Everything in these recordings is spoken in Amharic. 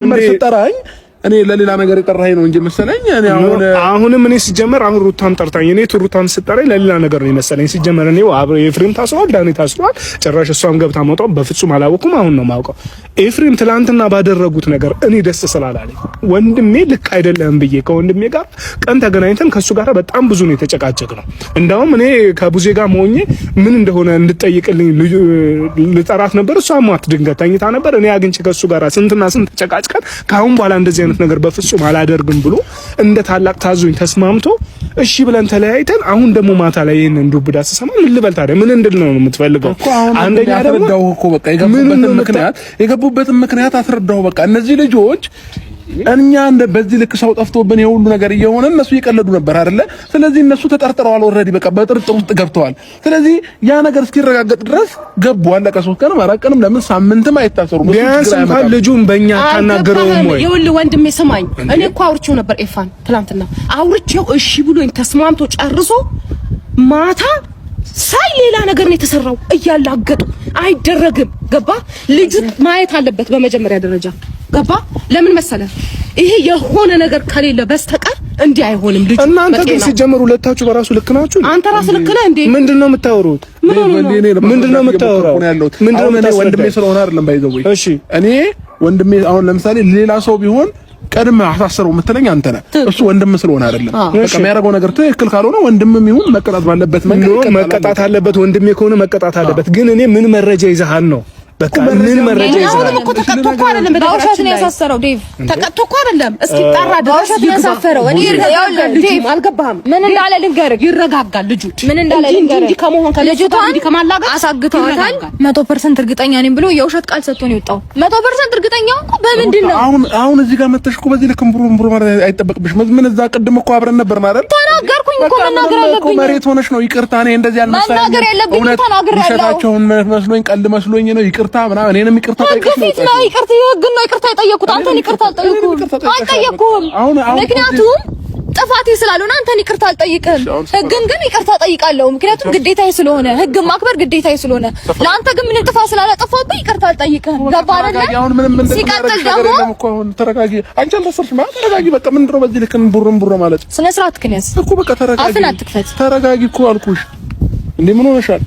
ጠራኝ እኔ ለሌላ ነገር የጠራኸኝ ነው እንጂ መሰለኝ። እኔ አሁንም እኔ ሲጀመር አሁን ሩታም ጠርታኝ እኔ ሩታም ስጠራኝ ለሌላ ነገር ነው መሰለኝ። ሲጀመር እኔ ኤፍሬም ታስሯል፣ ዳኒ ታስሯል። ጭራሽ እሷም ገብታ መጣው በፍጹም አላወኩም። አሁን ነው ማውቀው። ኤፍሬም ትላንትና ባደረጉት ነገር እኔ ደስ ስላላለኝ ወንድሜ ልክ አይደለም ብዬ ከወንድሜ ጋር ቀን ተገናኝተን ከሱ ጋር በጣም ብዙ ነው የተጨቃጨቅነው። እንዳውም እኔ ከቡዜ ጋር መሆኜ ምን እንደሆነ እንድጠይቅልኝ ልጠራት ነበር። እሷም ድንገት ተኝታ ነበር። እኔ አግኝቼ ከሱ ጋር ስንትና ስንት ተጨቃጭቀን ካሁን በኋላ እንደዚህ ነገር በፍጹም አላደርግም ብሎ እንደ ታላቅ ታዞኝ ተስማምቶ እሺ ብለን ተለያይተን አሁን ደግሞ ማታ ላይ ይሄንን ዱብዳ ስሰማ ምን ልበል ታዲያ? ምን እንድል ነው የምትፈልገው? አንደኛ አስረዳው እኮ በቃ የገቡበትን ምክንያት አስረዳው። በቃ እነዚህ ልጆች እኛ እንደ በዚህ ልክ ሰው ጠፍቶብን የሁሉ ነገር እየሆነ እነሱ እየቀለዱ ነበር አይደለ? ስለዚህ እነሱ ተጠርጥረዋል። ኦልሬዲ በቃ በጥርጥር ውስጥ ገብተዋል። ስለዚህ ያ ነገር እስኪረጋገጥ ድረስ ገቡ። አለቀ። 3 ቀንም 4 ቀንም ለምን ሳምንትም አይታሰሩም? ቢያንስ እንኳን ልጁን በእኛ ታናገረውም ወይ? ይኸውልህ ወንድሜ ስማኝ፣ እኔ እኮ አውርቼው ነበር ኤፋን ትናንትና አውርቼው እሺ ብሎኝ ተስማምቶ ጨርሶ ማታ ሳይ ሌላ ነገር ነው የተሰራው። እያላገጡ አይደረግም። ገባ? ልጁ ማየት አለበት በመጀመሪያ ደረጃ ገባ? ለምን መሰለ? ይሄ የሆነ ነገር ከሌለ በስተቀር እንዲህ አይሆንም። ልጁ እናንተ ግን ሲጀምሩ ሁለታችሁ በራሱ ልክ ናችሁ። አንተ ራስህ ልክ ነህ እንዴ? ምንድነው የምታወሩት? ምንድነው የምታወራው? ምንድነው ወንድሜ ስለሆነ አይደለም ባይዘው። እሺ እኔ ወንድሜ አሁን ለምሳሌ ሌላ ሰው ቢሆን ቀድመ አሳሰረው የምትለኝ አንተ ነህ። እሱ ወንድም ስለሆነ አይደለም። በቃ የሚያደርገው ነገር ትክክል ካልሆነ ወንድምም ይሁን መቀጣት ባለበት መንገድ መቀጣት አለበት። ወንድሜ ከሆነ መቀጣት አለበት። ግን እኔ ምን መረጃ ይዘሃል ነው? በቃ ምን መረጃ ይዘሃል? አሁን እኮ ተቀጥቶ እኮ አይደለም በውሸት ነው ያሳሰረው ዴቭ። ተቀጥቶ እኮ አይደለም እስኪ ጠራ ድረስ ነው ያሳሰረው። እኔ ዴቭ አልገባህም። ምን እንዳለ ልንገርህ። ይረጋጋል ልጁ ምን እንዳለ ልንገርህ። እንዲህ ከመሆን ከልጅቷን እንዲህ ከማላጋት አሳግተዋታል። 100% እርግጠኛ ነኝ ብሎ የውሸት ቃል ሰጥቶ ነው የወጣው። 100% እርግጠኛ እኮ በምንድን ነው? አሁን እዚህ ጋር መተሽ እኮ በዚህ ልክ እምብሩ ማለት አይጠበቅብሽም። ምን እዛ ቅድም እኮ አብረን ነበርን አይደል? ተናገርኩኝ እኮ መናገር አለብኝ። መሬት ሆነሽ ነው ይቅርታ። እኔ እንደዚህ አልመሰለኝም። መናገር ያለብኝ ተናግሬያለሁ። ውሸታቸውን መስሎኝ ቀልድ መስሎኝ ነው ይቅርታ ምናምን። እኔንም ይቅርታ ጠይቀሽ ነው ይቅርታ ይወግን ነው ይቅርታ የጠየኩት። አንተን ይቅርታ አልጠየኩም። ምክንያቱም ጥፋቴ ስላልሆነ አንተን ይቅርታ አልጠይቅም። ህግን ግን ይቅርታ ጠይቃለሁ። ምክንያቱም ግዴታዬ ስለሆነ ህግን ማክበር ግዴታዬ ስለሆነ፣ ለአንተ ግን ምንም ጥፋት ስላላጠፋብኝ ይቅርታ አልጠይቅም። ገባ አይደል? ሲቀጥል ደግሞ ተረጋጊ። አንቺ አልተሰርሽ ማለት ተረጋጊ። በቃ ምንድን ነው በዚህ ልክ ቡር ማለት ስነ ስርዓት ክንያስ እኮ በቃ ተረጋጊ። አፍን አትክፈት። ተረጋጊ እኮ አልኩሽ። እንዴ ምን ሆነሻል?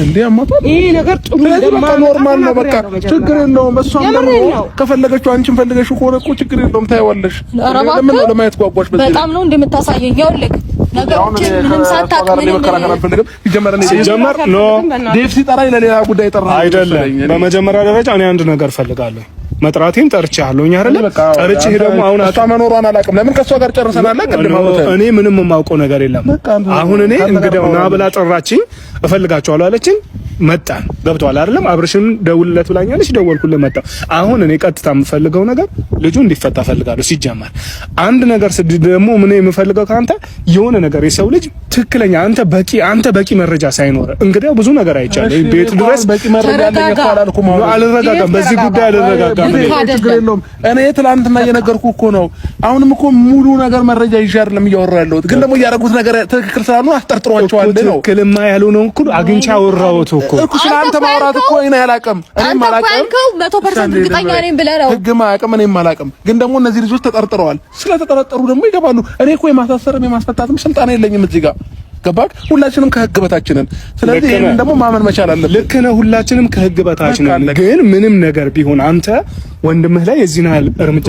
እንዴ አማታል። ይሄ ነገር ጥሩ በቃ ኖርማል ነው። በቃ ችግር የለውም። እሷም ደግሞ ከፈለገችው አንቺን ፈልገሽው ከሆነ እኮ ችግር የለውም። ታይዋለሽ። ለምን ነው ለማየት ጓጓሽ? በጣም ነው እንደምታሳየኝ። ይኸውልህ ነገሮችን ምንም ሳታውቅ ምንም መከራከር አልፈልግም። ሲጀመር ኖ ዴቭ ሲጠራኝ ለሌላ ጉዳይ ጠራኝ አይደለም። በመጀመሪያ ደረጃ እኔ አንድ ነገር ፈልጋለሁ። መጥራቴን ጠርቻለሁኝ አይደል? ጠርቼ ደግሞ አሁን እሷ መኖሯን አላውቅም። ለምን ከሷ ጋር ጨርሰናል? ቅድም እኔ ምንም የማውቀው ነገር የለም። አሁን እኔ እንግዲያው ና ብላ ጠራችኝ። እፈልጋቸዋለሁ አለችኝ። መጣን። ገብቷል አይደለም? አብርሽን ደውልለት ብላኛለች። ደወልኩለት መጣ። አሁን እኔ ቀጥታ የምፈልገው ነገር ልጁ እንዲፈታ ፈልጋለሁ። ሲጀመር አንድ ነገር ደግሞ ምን የምፈልገው ካንተ የሆነ ነገር የሰው ልጅ ትክክለኛ አንተ በቂ መረጃ ሳይኖር እንግዲያው ብዙ ነገር አይቻለሁ። ቤት ድረስ በቂ መረጃ አላልኩም። አልረጋጋም። በዚህ ጉዳይ አልረጋጋም። ችግር የለውም። እኔ ትላንትና እየነገርኩህ እኮ ነው። አሁንም እኮ ሙሉ ነገር መረጃ ይዤ አይደለም እያወራሁ ያለሁት። ግን ደግሞ እያደረጉት ነገር ትክክል ስላልሆነ አስጠርጥሯቸዋል ነው። ትክክልማ ያልሆነው እኮ አግኝቼ አወራሁት እኮ ስለአንተ ማውራት እኮ እኔ አላውቅም። እኔም አላውቅም። 100% እርግጠኛ ነኝ ብለህ ነው። ህግማ አያውቅም። እኔም አላውቅም። ግን ደግሞ እነዚህ ልጆች ተጠርጥረዋል። ስለተጠረጠሩ ደግሞ ይገባሉ። እኔ እኮ የማሳሰርም የማስፈታትም ስልጣን የለኝም እዚህ ጋር ገባክ? ሁላችንም ከህግ በታች ነን። ስለዚህ ይሄን ደግሞ ማመን መቻል አለብን። ልክ ነህ። ሁላችንም ከህግ በታች ነን። ግን ምንም ነገር ቢሆን አንተ ወንድምህ ላይ የዚህን ያህል እርምጃ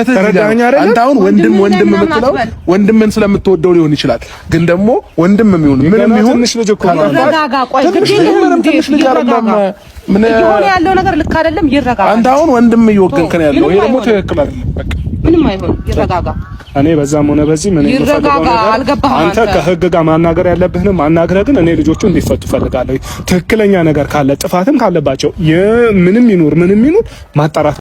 ተረዳኸኝ አይደል? አንተ አሁን ወንድም የምትለው ወንድምን ስለምትወደው ሊሆን ይችላል። ግን ደግሞ ወንድም የሚሆን ምንም ይሁን ትንሽ ልጅ እኮ ተረጋጋ። ቆይ ትንሽ ልጅ አይደለም። ምን ያለው ነገር ልክ አይደለም። ይረጋጋ። አንተ አሁን ወንድም እየወገንክ ነው ያለው። ይሄ ደግሞ ትክክል አይደለም። በቃ ምንም አይሆን። ይረጋጋ። እኔ በዛም ሆነ በዚህ ምን ይረጋጋ። አልገባህም? አንተ ከህግ ጋር ማናገር ያለብህንም ማናገር። ግን እኔ ልጆቹ እንዲፈቱ ፈልጋለሁ። ትክክለኛ ነገር ካለ ጥፋትም ካለባቸው ምንም ይኑር ማጣራት